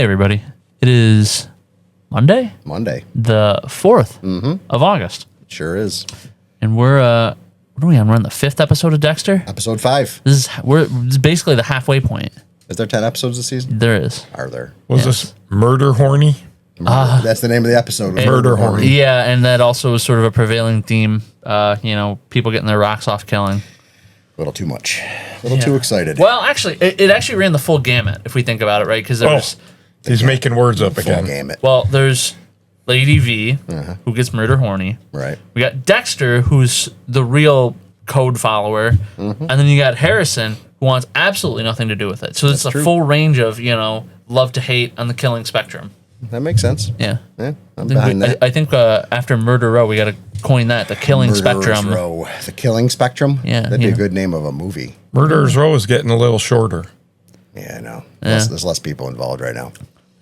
Hey, everybody. It is Monday, the 4th of August. Sure is. And we're, what are we on? We're on the 5th episode of Dexter? Episode 5. This is basically the halfway point. Is there 10 episodes this season? There is. Are there? Was this Murder Horny? That's the name of the episode. Murder Horny. Yeah, and that also is sort of a prevailing theme. People getting their rocks off killing. A little too much. A little too excited. Well, actually, it actually ran the full gamut, if we think about it, right? Because there's... He's making words up Full again. gamut. Well, there's Lady V, who gets murder horny. Right. We got Dexter, who's the real code follower. And then you got Harrison, who wants absolutely nothing to do with it. So it's a full range of, love to hate on the killing spectrum. That makes sense. Yeah. Yeah, I'm behind that. I think after Murder Row, we got to coin that, the killing Murderer's spectrum. Row. The Killing Spectrum? Yeah, That'd be a good name of a movie. Murderer's Row is getting a little shorter. Yeah, I know. Yeah. There's less people involved right now.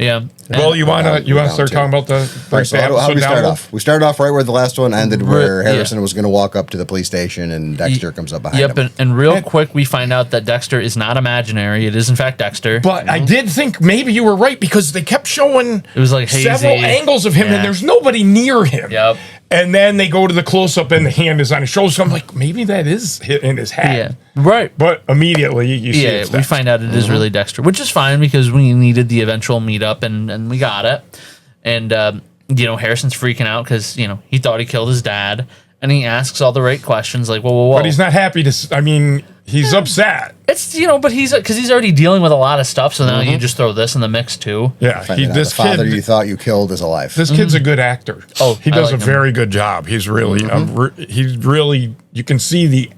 Yeah. Well, you want to start talking about the Right, so how do we start off? We started off right where the last one ended, where Harrison was going to walk up to the police station and Dexter comes up behind him. Yep, and real quick, we find out that Dexter is not imaginary. It is, in fact, Dexter. But I did think maybe you were right because they kept showing It was like hazy. several angles of him Yeah. and there's nobody near him. Yep. And then they go to the close-up and the hand is on his shoulder. So I'm like, maybe that is in his hat. Yeah, right. But immediately you see it's we Dexter. find out it is really Dexter, which is fine because we needed the eventual meetup and we got it. And, Harrison's freaking out because, he thought he killed his dad. And he asks all the right questions like, whoa. But he's not happy to, he's upset. It's, but because he's already dealing with a lot of stuff. So now you just throw this in the mix too. Yeah, The father you thought you killed is alive. This kid's a good actor. Oh, he does I like a him. very good job. He's really, you can see the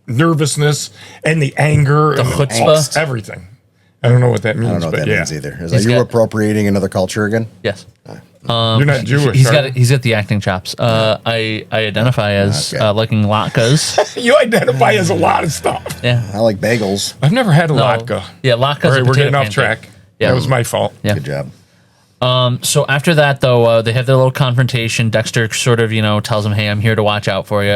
nervousness and the anger, The and chutzpah. everything. I don't know what that means. I don't know what but that means either. Is that He's you got- appropriating another culture again? Yes. You're not Jewish. He's are got the acting chops. I identify as Okay. liking latkes. you? You identify as a lot of stuff. Yeah. I like bagels. I've never had a No. latke. Yeah, latkes. All right, are we're potato getting off pancake. track. Yeah. That was my fault. Yeah. Good job. So after that, though, they have their little confrontation. Dexter sort of, tells him, "Hey, I'm here to watch out for you."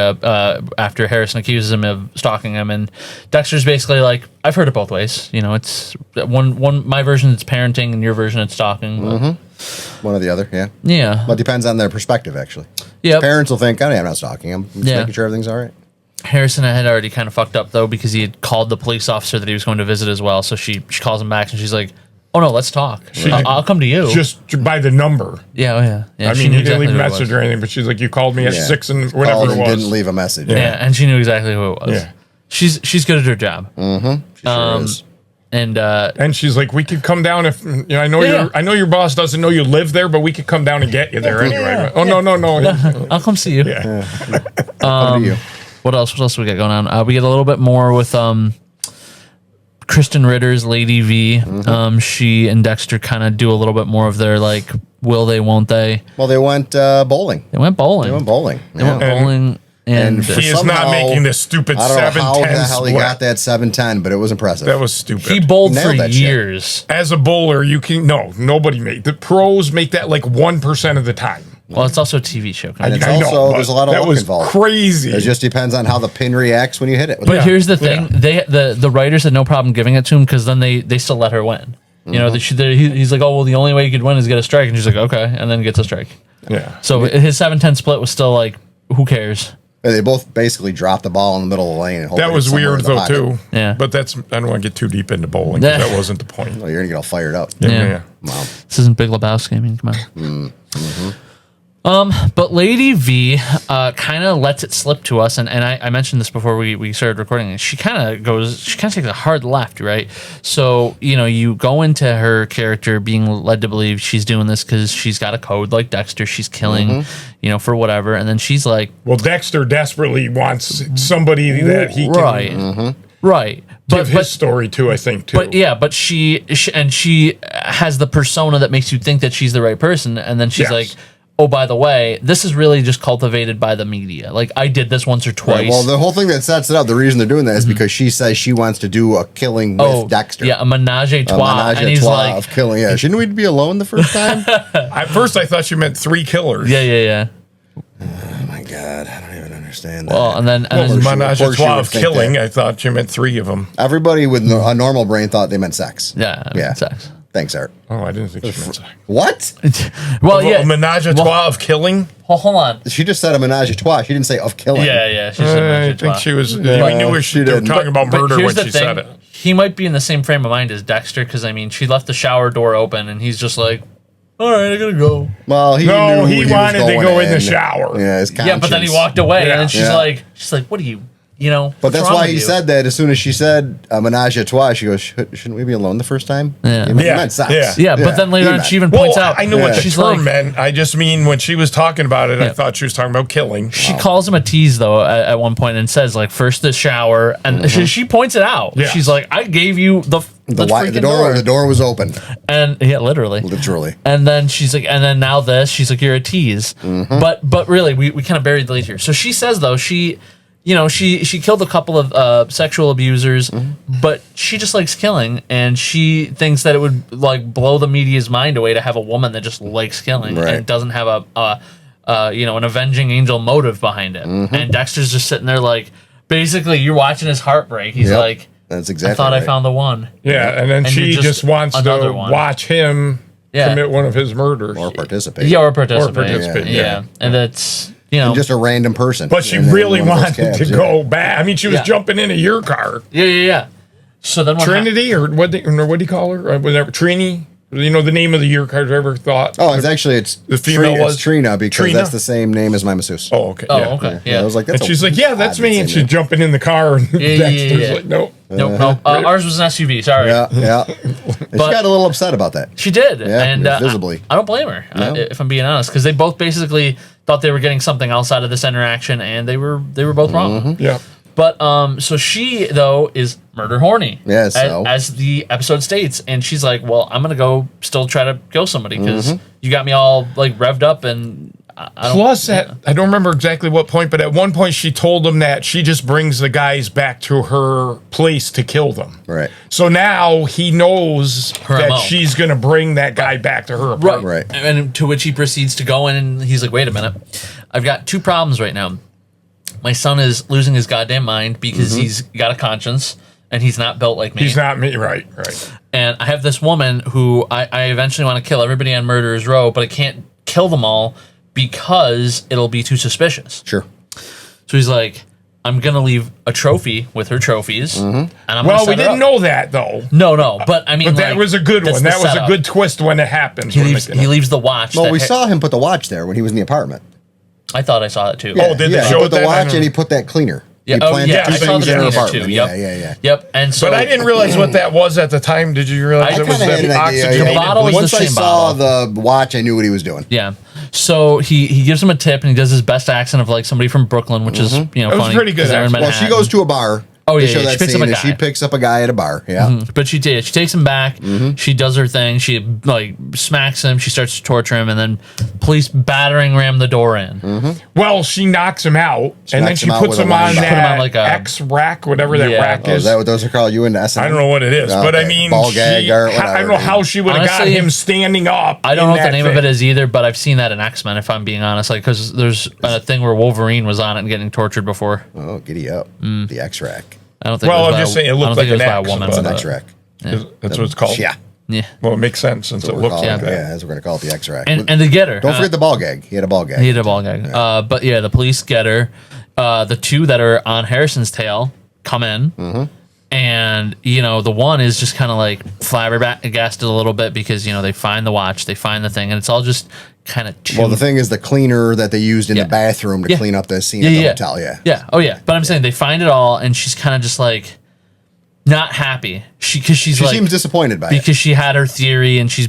After Harrison accuses him of stalking him, and Dexter's basically like, "I've heard it both ways. It's one. My version it's parenting, and your version it's stalking." But, One or the other, yeah. Yeah. Well, it depends on their perspective, actually. Yep. Parents will think, I'm not stalking him. I'm just Yeah. making sure everything's all right. Harrison had already kind of fucked up though because he had called the police officer that he was going to visit as well. So she calls him back and she's like, "Oh no, let's talk. I'll come to you." Just by the number. Yeah. He she knew didn't leave a who it message was. or anything, but she's like, you called me at Yeah. 6 and Called whatever it and was. didn't leave a message. Yeah, and she knew exactly who it was. Yeah. She's good at her job. She sure is. And And she's like, we could come down if I know Yeah. I know your boss doesn't know you live there, but we could come down and get you there anyway. Oh no. I'll come see you. Yeah. Up to you. What else we got going on? We get a little bit more with Kristen Ritter's Lady V. She and Dexter kind of do a little bit more of their like, will they, won't they? Well, they went bowling. They went bowling. They went bowling. They went bowling. And for He is not somehow- making this stupid I don't know how the 7-10 hell he split. got that 7-10, but it was impressive. That was stupid. he bowled Nailed for that shit. years. As a bowler, nobody made the pros make that like 1% of the time. Well, it's also a TV show. And it's I know, also, but there's a lot of that luck was involved. crazy. It just depends on how the pin reacts when you hit it. But here's the thing: the writers had no problem giving it to him because then they still let her win. He's like, "Oh well, the only way you could win is get a strike," and she's like, "Okay," and then gets a strike. Yeah. So his 7-10 split was still like, who cares? And they both basically dropped the ball in the middle of the lane. And That was weird though too. Yeah. But I don't want to get too deep into bowling. 'Cause That wasn't the point. Oh, you're gonna get all fired up. Yeah. Wow. This isn't Big Lebowski. I mean, come on. But Lady V kind of lets it slip to us, and I mentioned this before we started recording. She kind of takes a hard left, right? So you go into her character being led to believe she's doing this because she's got a code like Dexter. She's killing, for whatever, and then she's like, Well, Dexter desperately wants somebody that he can right, right. give his story to, I think, too. But she has the persona that makes you think that she's the right person, and then she's Yes. like, "Oh, by the way, this is really just cultivated by the media. Like I did this once or twice." Right, well, the whole thing that sets it up, the reason they're doing that is because she says she wants to do a killing with Dexter. Yeah, a menage a A trois. menage And a he's trois like, of killing. Yeah, shouldn't we be alone the first time? At first, I thought she meant 3 killers. yeah. Oh my god, I don't even understand that. Well, and then Well, course you- menage of a course you trois would of think killing. that. I thought she meant 3 of them. Everybody with a normal brain thought they meant sex. yeah, Yeah. sex. Thanks, Art. Oh, I didn't think she meant that. What? Well, A menage a trois of killing? Hold on. She just said a menage a trois. She didn't say of killing. Yeah. She said I think she was. We knew where she they were didn't. talking about But murder here's when the she said thing. it. He might be in the same frame of mind as Dexter, because I mean, she left the shower door open, and he's just like, "All right, I gotta go." Well, he No, knew he was wanted to going go in the shower. Yeah, his Yeah, but then he conscience. walked away, Yeah. and then she's Yeah. like, "What are you?" But what's that's wrong why with he you? said that as soon as she said a menage a trois, she goes, shouldn't we be alone the first time? Yeah. He meant Yeah. sex. Yeah, but then later he on, meant. she even Well, points out. I know what the she's term like, meant. I just mean when she was talking about it, I Yeah. thought she was talking about killing. She calls him a tease though at one point and says like, first the shower, and she points it out. Yeah. She's like, "I gave you the freaking door," The door was open, and yeah, literally. And then she's like, and then now this, she's like, "You're a tease." But really, we kind of buried the lead here. So she says though, she killed a couple of sexual abusers, but she just likes killing, and she thinks that it would like blow the media's mind away to have a woman that just likes killing and doesn't have an avenging angel motive behind it. And Dexter's just sitting there like, basically, you're watching his heart break. He's like, that's exactly. "I thought I right. found the one." Yeah, and then And she you're just wants another to one. watch him commit one of his murders. or participate. Yeah, or participate. participate, Yeah. And that's And just a random person. But she And then really one of those wanted to cabs, go back. I mean, she was Yeah. jumping into your car. yeah. So then what Trinity, or what do you call her? Whatever, Trini. You know the name of the your car driver thought. Oh, it's the female Trina, was it's Trina because Trina? that's the same name as my masseuse. Oh, okay. Oh, yeah. okay. I Yeah. was like, that's And she's like, "Yeah, that's odd me." And same she's name. jumping in the car, and Dexter's yeah. like, "Nope." Nope. Ours was an SUV. Sorry. Yeah. And she But- got a little upset about that. She did, Yeah, and visibly. I don't blame her, No. if I'm being honest, because they both basically thought they were getting something outside of this interaction, and they were both wrong. Yeah. But so she though is murder horny, Yeah, so? as the episode states, and she's like, "Well, I'm gonna go still try to kill somebody because you got me all like revved up and." I don't, Plus, I don't remember exactly what point, but at one point she told him that she just brings the guys back to her place to kill them. Right. So now he knows Her that MO. she's going to bring that guy back to her apartment. Right. And to which he proceeds to go in, and he's like, "Wait a minute, I've got two problems right now. My son is losing his goddamn mind because he's got a conscience and he's not built like me. He's not me. Right. And I have this woman who I eventually want to kill everybody on Murderer's Row, but I can't kill them all because it'll be too suspicious." Sure. So he's like, "I'm gonna leave a trophy with her trophies." And I'm Well, gonna we set her didn't up. know that, though. No, but I mean, But that like, was a good that's one. the That was a setup. good twist when it happens. He leaves the watch. Well, that we saw him put the watch there when he was in the apartment. I thought I saw it too. Oh, did they he show put it the then? I watch don't and he put that cleaner. Yeah, He oh planted yeah, two I saw things the in her cleaner apartment. too. Yeah. Yep. And so, But I didn't realize what that was at the time. Did you realize I it was kinda had the an idea, oxygen? The bottle was Once the I same saw bottle. the watch, I knew what he was doing. Yeah. So he gives him a tip, and he does his best accent of like somebody from Brooklyn, which is It was funny. pretty good 'cause they're in accent. Well, she Manhattan. goes to a bar. Oh, They yeah, show yeah, that she picks scene, up a and guy. she picks up a guy at a bar. Yeah. But she takes him back. She does her thing. She like smacks him. She starts to torture him, and then police battering ram the door in. Well, she knocks him out, and then knocks she him out puts with a him line on bar. that Put him on like a- X rack, whatever that Yeah. rack Oh, is. is that what those are called? You into S&M? I don't know what it is, but I Okay. mean, Ball gag or whatever. I don't know how she would have got Honestly, him standing up. I don't know in what the that name of thing. it is either, but I've seen that in X-Men. If I'm being honest, like because there's a thing where Wolverine was on it and getting tortured before. Oh, giddy up. The X-Rack. I don't think. Well, it was I'm by just saying it I looked don't like think it was an by a X, woman. but, It's an X-Rack. That's what it's called. Yeah. Yeah. Well, it makes sense since it We're looks calling like it. that. Yeah, that's what we're going to call it, the X-Rack. And they get her. Don't forget the ball gag. He had a ball gag. He had a ball gag. But yeah, the police get her. The two that are on Harrison's tail come in. And, the one is just kind of like flabbergasted a little bit because, they find the watch, they find the thing, and it's all just kind of Well, the thing is the cleaner that they used in Yeah. the bathroom to Yeah. clean up the scene at the hotel. Yeah. Yeah. Oh, yeah. But I'm saying they find it all, and she's kind of just like not happy. Because she's She like, seems disappointed by it. because she had her theory and she's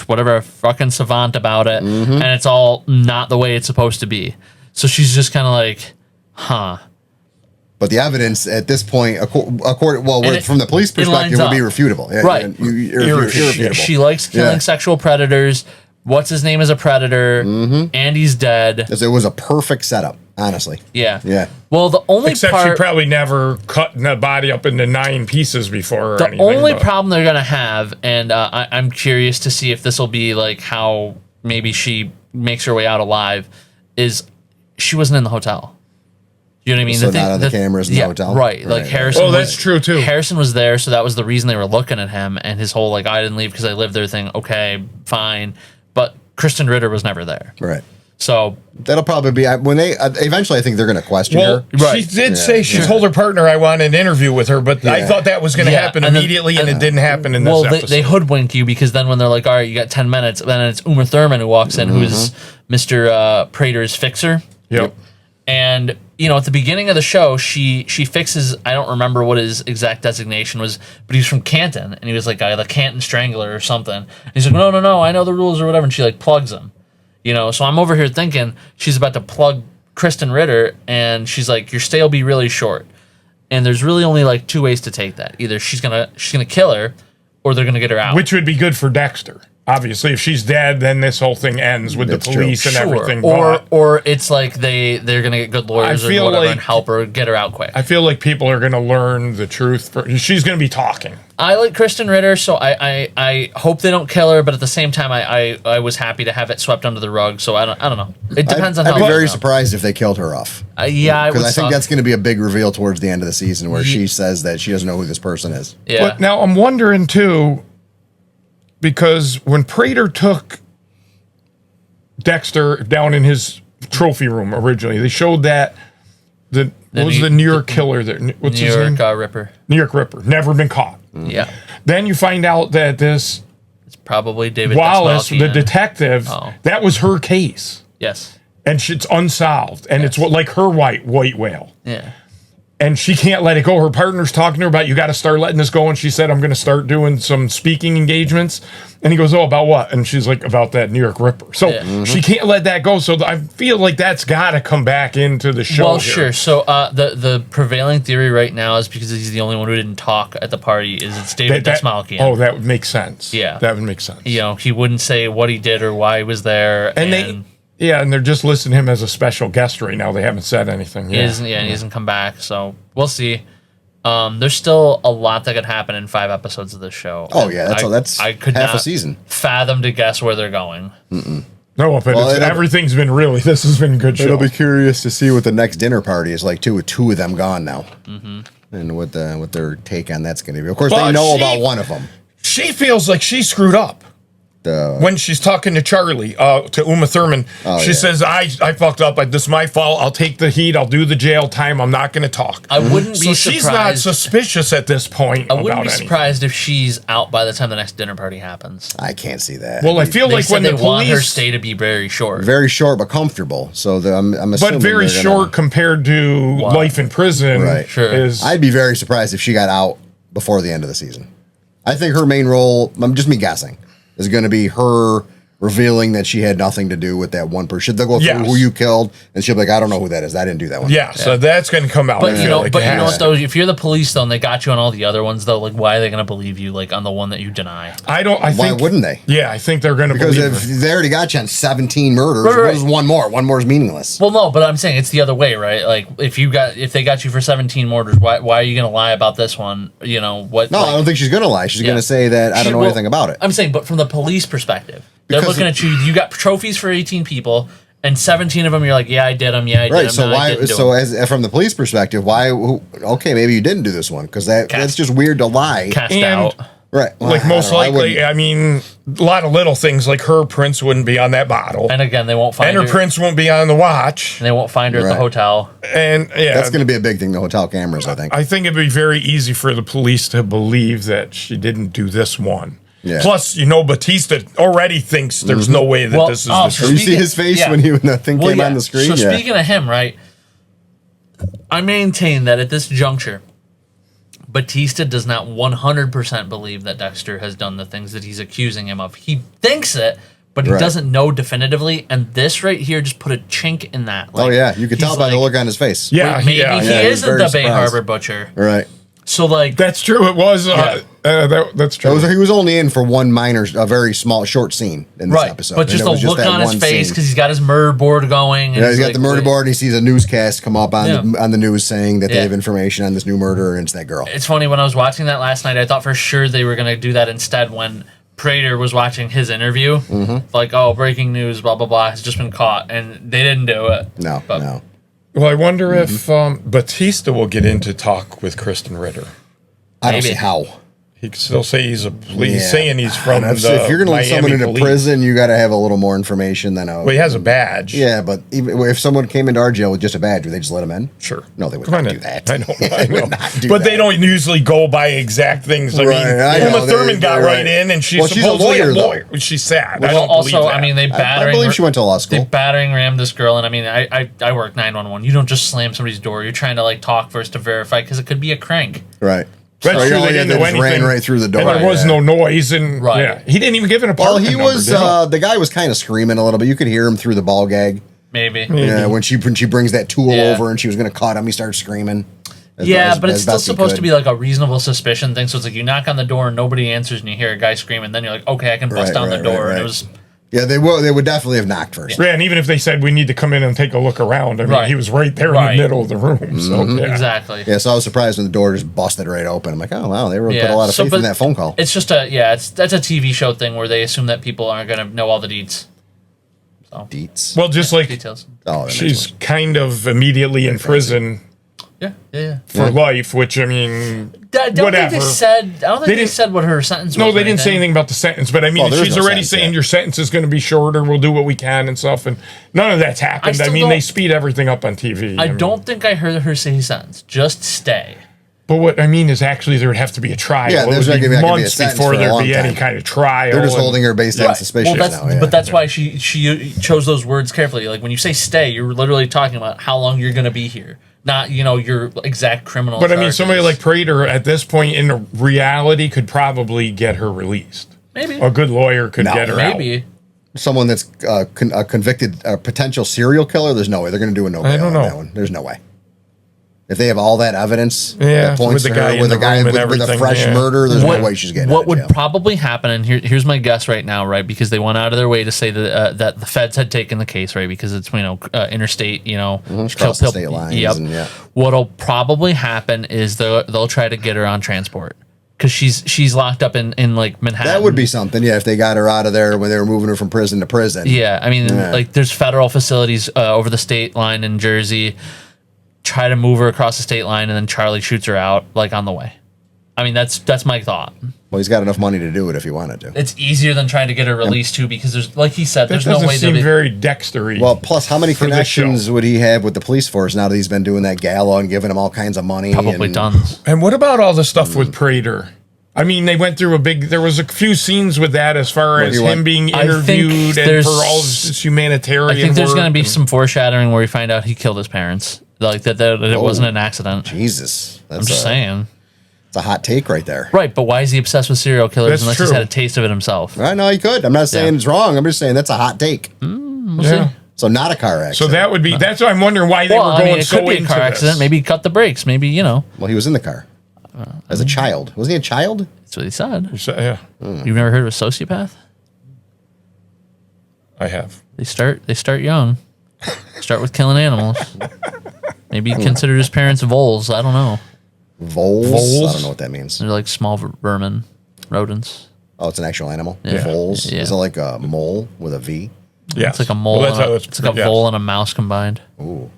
whatever a fucking savant about it, and it's all not the way it's supposed to be. So she's just kind of like, huh. But the evidence at this point, according And it- from the police it perspective, lines would be up. refutable. Yeah, Right. Irrefutable. She likes killing Yeah. sexual predators. What's his name is a predator. Andy's dead. It was a perfect setup, honestly. Yeah. Yeah. Well, the only Except part, she probably never cut the body up into 9 pieces before or the anything. only but- problem they're gonna have, and I'm curious to see if this will be like how maybe she makes her way out alive, is she wasn't in the hotel. You know what I mean? So not on the cameras in the hotel? Right. Like Right. Harrison. Oh, that's true, too. Harrison was there, so that was the reason they were looking at him, and his whole like, I didn't leave because I lived there thing. Okay, fine. But Kristen Ritter was never there. Right. So That'll probably be when they eventually. I think they're going to question Well, her. she did say she told her partner I want an interview with her, but I Yeah. thought that was going to happen and then- immediately, and it didn't happen in this well, episode. they hoodwink you because then when they're like, all right, you got 10 minutes, then it's Uma Thurman who walks in, who's Mr. Prater's fixer. Yep. And you know, at the beginning of the show, she fixes. I don't remember what his exact designation was, but he's from Canton, and he was like the Canton Strangler or something. And he's like, no, I know the rules or whatever, and she like plugs him. You know, so I'm over here thinking she's about to plug Kristen Ritter, and she's like, your stay will be really short. And there's really only like two ways to take that. Either she's gonna kill her, or they're gonna get her out. Which would be good for Dexter. Obviously, if she's dead, then this whole thing ends with That's the police and everything. Or it's like they're gonna get good lawyers I or feel whatever like- and help her get her out quick. I feel like people are going to learn the truth. She's going to be talking. I like Kristen Ritter, so I hope they don't kill her, but at the same time, I was happy to have it swept under the rug. So I don't know. It depends on how. I'd be very it goes. surprised if they killed her off. Yeah, Because I think suck. that's going to be a big reveal towards the end of the season where she says that she doesn't know who this person is. Yeah. But now I'm wondering, too, because when Prater took Dexter down in his trophy room originally, they showed that what was the New York killer there? What's New his York name? Ripper. New York Ripper. Never been caught. Yeah, Then you find out that this it's probably David Wallace, the Dastmalchian. detective, Oh. that was her case. Yes. And it's unsolved. And it's like her white whale. Yeah. And she can't let it go. Her partner's talking to her about, you got to start letting this go. And she said, I'm going to start doing some speaking engagements. And he goes, oh, about what? And she's like, about that New York Ripper. So she can't let that go. So I feel like that's got to come back into the show. Well, here. sure. So the prevailing theory right now is because he's the only one who didn't talk at the party is it's David Dastmalchian. Oh, that would make sense. Yeah. That would make sense. You know, he wouldn't say what he did or why he was there. And they're just listing him as a special guest right now. They haven't said anything. He hasn't come back, so we'll see. There's still a lot that could happen in 5 episodes of this show. Oh, yeah, that's I could half not a season. fathom to guess where they're going. No, but Well, everything's been this has been a good show. It'll be curious to see what the next dinner party is like too, with 2 of them gone now, and what their take on that's going to be. Of course, But they know she- about one of them. She feels like she screwed up. When she's talking to Charlie, to Uma Thurman, she says, I fucked up. This is my fault. I'll take the heat. I'll do the jail time. I'm not going to talk. I wouldn't be So surprised. she's not suspicious at this point. I wouldn't about be anything. surprised if she's out by the time the next dinner party happens. I can't see that. Well, I feel They like said when they the want her police, stay to be very short. very short but comfortable. So I'm assuming, but very they're gonna- short compared to life in prison. Right. Sure. Is, I'd be very surprised if she got out before the end of the season. I think her main role, I'm just me guessing, is going to be her revealing that she had nothing to do with that one person. They'll go through Yes. who you killed, and she'll be like, I don't know who that is. I didn't do that one. yeah, so that's going to come out. But I you feel know, like but it you know has what though? If you're the police though, and they got you on all the other ones though, like why are they going to believe you like on the one that you deny? I Why think, wouldn't they? Yeah, I think they're going to Because believe if her. they already got you on 17 murders, Right. what is one more? One more is meaningless. Well, no, but I'm saying it's the other way, right? Like if they got you for 17 murders, why are you going to lie about this one? You know what? No, like, I don't think she's going to lie. She's Yeah. going to say that I don't know Well, anything about it. I'm saying, but from the police perspective, they're Because looking at you. You got trophies for 18 people, and 17 of them, you're like, yeah, I did them. Yeah, I did them. Right. So no, I why? didn't do So 'em. as from the police perspective, why? Okay, maybe you didn't do this one because that's just weird to lie. Cast And- out. Right. Well, Like I most don't know. I likely, wouldn't- I mean, a lot of little things like her prints wouldn't be on that bottle. And again, they won't find And her her. prints won't be on the watch. And they won't find her at Right. the hotel. And yeah, that's going to be a big thing. The hotel cameras, I think. I think it'd be very easy for the police to believe that she didn't do this one. Yeah. Plus, Batista already thinks there's no way that Well, this is oh, the so truth. You see Speaking- his face yeah. when the thing came on the screen. So Yeah. speaking of him, right? I maintain that at this juncture, Batista does not 100% believe that Dexter has done the things that he's accusing him of. He thinks it, but he Right. doesn't know definitively. And this right here just put a chink in that. Oh Like, yeah, you could tell he's by the like, look on his face. Yeah, Maybe yeah. he Yeah, he's isn't very the Bay surprised. Harbor Butcher. Right. So like, That's true. It was. That's true. He was only in for one a very small, short scene in this right, episode. but And just it the was look that on his one face scene. because he's got his murder board going. And Yeah, he's got like, the murder board, and he sees a newscast come up on Yeah. on the news saying that they Yeah. have information on this new murder, and it's that girl. It's funny, when I was watching that last night, I thought for sure they were going to do that instead when Prater was watching his interview. Like, oh, breaking news, blah, blah, blah, has just been caught. And they didn't do it. No, But no. Well, I wonder if Batista will get into talk with Kristen Ritter. I don't Maybe. see how. He could still say he's Yeah. saying he's from If the you're going to let someone Miami into police. prison, you got to have a little more information than a. Well, he has a badge. Yeah, but even if someone came into our jail with just a badge, would they just let him in? Sure. No, they would Come not on do in. that. I know. They would not do But that. they don't usually go by exact things. I Right, I mean, know. Uma Thurman got They're right right. in, and she's Well, she's a supposedly a lawyer, though. lawyer. She's sad. I Well, don't also, believe that. I mean, they battering. I believe she went to law school. They battering rammed this girl, and I mean, I work 911. You don't just slam somebody's door. You're trying to like talk first to verify because it could be a crank. Right. That's So true. all They he had didn't to know do was anything. ran right through the door. And there was Yeah. no noise, and Right. yeah, he didn't even give an Well, apartment he number, was. did he? The guy was kind of screaming a little bit. You could hear him through the ball gag. Maybe. Yeah, when she brings that tool Yeah. over and she was going to cut him, he starts screaming. Yeah, but it's as still best he supposed to could. be like a reasonable suspicion thing. So it's like you knock on the door and nobody answers, and you hear a guy screaming. Then you're like, okay, I can bust Right, down the right, door. right, And it right. was Yeah, they would definitely have knocked first. Yeah, and even if they said we need to come in and take a look around, I mean, Right. he was right there in Right. the middle of the room. So yeah. exactly. Yeah, so I was surprised when the door just busted right open. I'm like, oh wow, they really put a lot of So, faith but in that phone call. It's just that's a TV show thing where they assume that people aren't gonna know all the deets. So Deets. Well, just like details. Oh, that makes she's sense. kind of immediately in prison Yeah. for life, which I mean, I don't whatever. think they said. I don't think they didn't- said what her sentence was. No, or they didn't say anything. anything about the sentence, but I mean, Well, there is she's no already sentence saying yet. your sentence is going to be shorter. We'll do what we can and stuff, and none of that's happened. I still mean, they don't- speed everything up on TV. I mean, don't think I heard her say sentence. Just stay. But what I mean is, actually, there would have to be a trial. Yeah, it there's would not be gonna be a months sentence before for a there'd long be any time. kind of trial. They're just and- holding her based on Right. suspicion Well, that's, now. Yeah. but that's why she chose those words carefully. Like when you say stay, you're literally talking about how long you're going to be here, not your exact criminal. But I mean, somebody like charges. Prater at this point in reality could probably get her released. maybe A good lawyer could No, get her out. maybe Someone that's a convicted potential serial killer, there's no way they're going to do a no bail don't on know. that one. There's no way. If they have all that evidence Yeah, that points with the to guy her in with the a guy room and with a everything, fresh yeah. murder, there's no way she's getting out what of would jail. probably happen, and here's my guess right now, right? Because they went out of their way to say that that the feds had taken the case, right? Because it's interstate, across the state lines Yep. and, yeah. What'll probably happen is they'll try to get her on transport because she's locked up in like Manhattan. That would be something, yeah, if they got her out of there when they were moving her from prison to prison. Yeah, I mean, Yeah. like there's federal facilities over the state line in Jersey. Try to move her across the state line, and then Charlie shoots her out like on the way. I mean, that's my thought. Well, he's got enough money to do it if he wanted to. It's easier than trying to get her released too, because there's, like he said, That there's no doesn't way seem that very Dextery. Well, plus, how many For this connections show. would he have with the police force now that he's been doing that gala and giving them all kinds of money? probably and, tons. And what about all the stuff with Prater? I mean, they went through there was a few scenes with that as far as he him went- being I think interviewed and there's- for all of his humanitarian I think there's work going to be and- some foreshadowing where we find out he killed his parents, like that it wasn't an accident. Jesus. That's I'm just saying. It's a hot take right there. Right, but why is he obsessed with serial killers That's unless he's true. had a taste of it himself? I know he could. I'm not saying Yeah. it's wrong. I'm just saying that's a hot take. We'll Yeah. see. So not a car accident. So that would be. That's why I'm wondering why they Well, were I going mean, it so could be a into car this. accident. Maybe he cut the brakes. Maybe, Well, he was in the car as a child. Wasn't he a child? That's what he said. So, yeah, You've never heard of a sociopath? I have. They start young. Start with killing animals. Maybe he considered his parents voles. I don't know. Voles? Voles? I don't know what that means. They're like small vermin, rodents. Oh, it's an actual animal. Yeah. Voles. Yeah. Is it like a mole with a V? Yeah, It's like a mole. Well, and it's like a vole and a mouse combined. Ooh.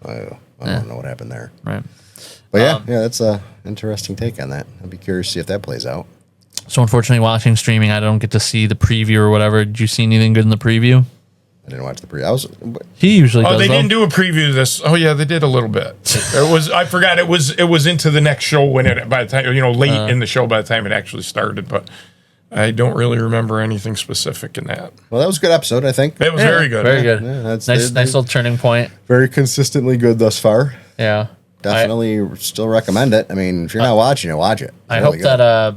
I don't know what happened there. Right. But yeah, that's a interesting take on that. I'd be curious to see if that plays out. So unfortunately, watching streaming, I don't get to see the preview or whatever. Did you see anything good in the preview? I didn't watch the pre. I was. He usually Oh, does. they though. didn't do a preview of this. Oh yeah, they did a little bit. It was. I forgot. It was into the next show when it by the time late in the show by the time it actually started. But I don't really remember anything specific in that. Well, that was a good episode. I think. It was very good. Very good. Yeah, that's- nice they- little turning point. Very consistently good thus far. Yeah. Definitely still recommend it. I mean, if you're not watching it, watch it. I It's hope really good. that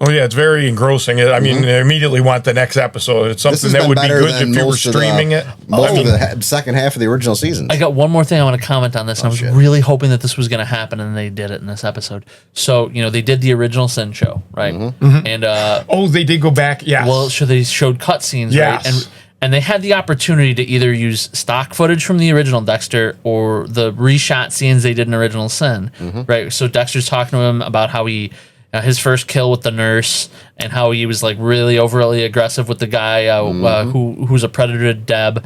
Oh yeah, it's very engrossing. I mean, I immediately want the next episode. It's This something has that been would be better good than if you were most of the- streaming it. Most I mean, of the second half of the original season. I got one more thing I want to comment on this. and I was shit. really hoping that this was going to happen, and they did it in this episode. So, they did the original Sin show, right? Mm-hmm. And, oh, they did go back. Yeah. well, so they showed cutscenes, Yes. right? And they had the opportunity to either use stock footage from the original Dexter or the reshot scenes they did in original Sin, Mm-hmm. right? So Dexter's talking to him about how he, his first kill with the nurse, and how he was like really overly aggressive with the guy who's a predator to Deb.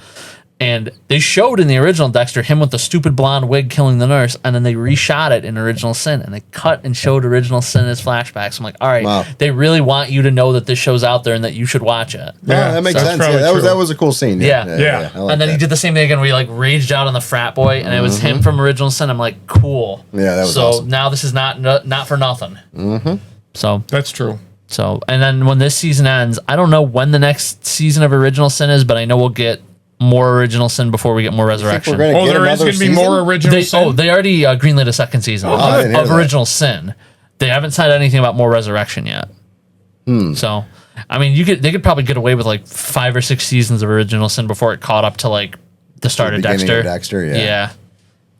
And they showed in the original Dexter him with the stupid blonde wig killing the nurse, and then they reshot it in Original Sin, and they cut and showed Original Sin as flashbacks. I'm like, all right, Wow. they really want you to know that this show's out there and that you should watch it. Yeah, that makes that's sense. probably Yeah, true. that was a cool scene. Yeah. I like And then he that. did the same thing again where he like raged out on the frat boy, and it was him from Original Sin. I'm like, cool. Yeah, that was so awesome. now this is not for nothing. Mm-hmm. So That's true. and then when this season ends, I don't know when the next season of Original Sin is, but I know we'll get more Original Sin before we get more Resurrection. we're gonna Oh, get there is another going to be season? more original sin? They already greenlit a second season I didn't hear of that. Original Sin. They haven't said anything about more Resurrection yet. So, I mean, they could probably get away with like 5 or 6 seasons of Original Sin before it caught up to like the start of beginning Dexter. of Dexter, yeah.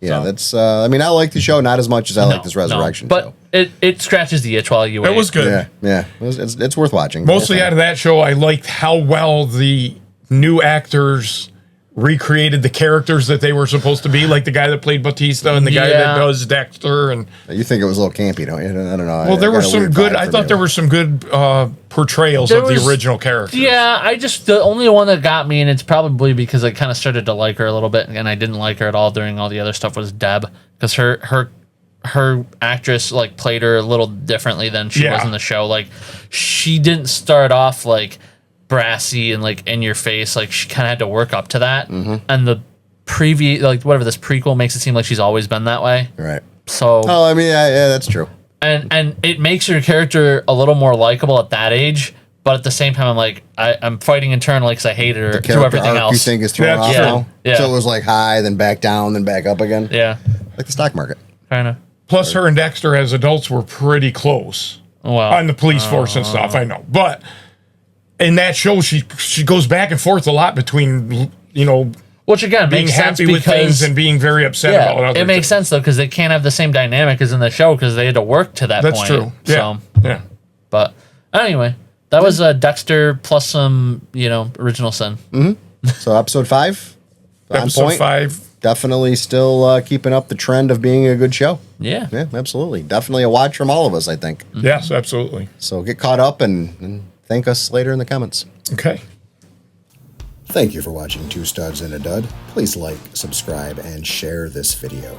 Yeah. That's. I mean, I like the show not as much as I like this No, Resurrection but show. it scratches the itch while you wait. It was good. Yeah. It's worth watching. Mostly out of that show, I liked how well the new actors recreated the characters that they were supposed to be, like the guy that played Batista and the guy that Yeah. does Dexter. And You think it was a little campy, don't you? I don't know. well, there I were got a some weird good. vibe I from thought you. there were some good portrayals There of was- the original characters. Yeah, the only one that got me, and it's probably because I kind of started to like her a little bit, and I didn't like her at all during all the other stuff, was Deb, because her actress like played her a little differently than she was Yeah. in the show. Like she didn't start off like brassy and like in your face. Like she kind of had to work up to that, and the like whatever this prequel makes it seem like she's always been that way. Right. So Oh, I mean, yeah, that's true. and it makes your character a little more likable at that age. But at the same time, I'm like, I'm fighting internally because I hated her through Character everything arc else. you think is thrown That's off true. now? Yeah. So it was like high, then back down, then back up again? Yeah, Like the stock market. kind of. Plus, her and Dexter as adults were pretty close Well, on the police force and stuff. I know, but in that show, she goes back and forth a lot between which again being makes sense happy with because things and being very upset about yeah, other it makes things. sense though because they can't have the same dynamic as in the show because they had to work to that That's point. true. Yeah. So, Yeah. but anyway, that was Dexter plus some Original Sin. So episode 5? On Episode point. 5. Definitely still keeping up the trend of being a good show. Yeah. Yeah, absolutely. Definitely a watch from all of us, I think. Yes, absolutely. So get caught up and thank us later in the comments. Okay. Thank you for watching Two Studs and a Dud. Please like, subscribe, and share this video.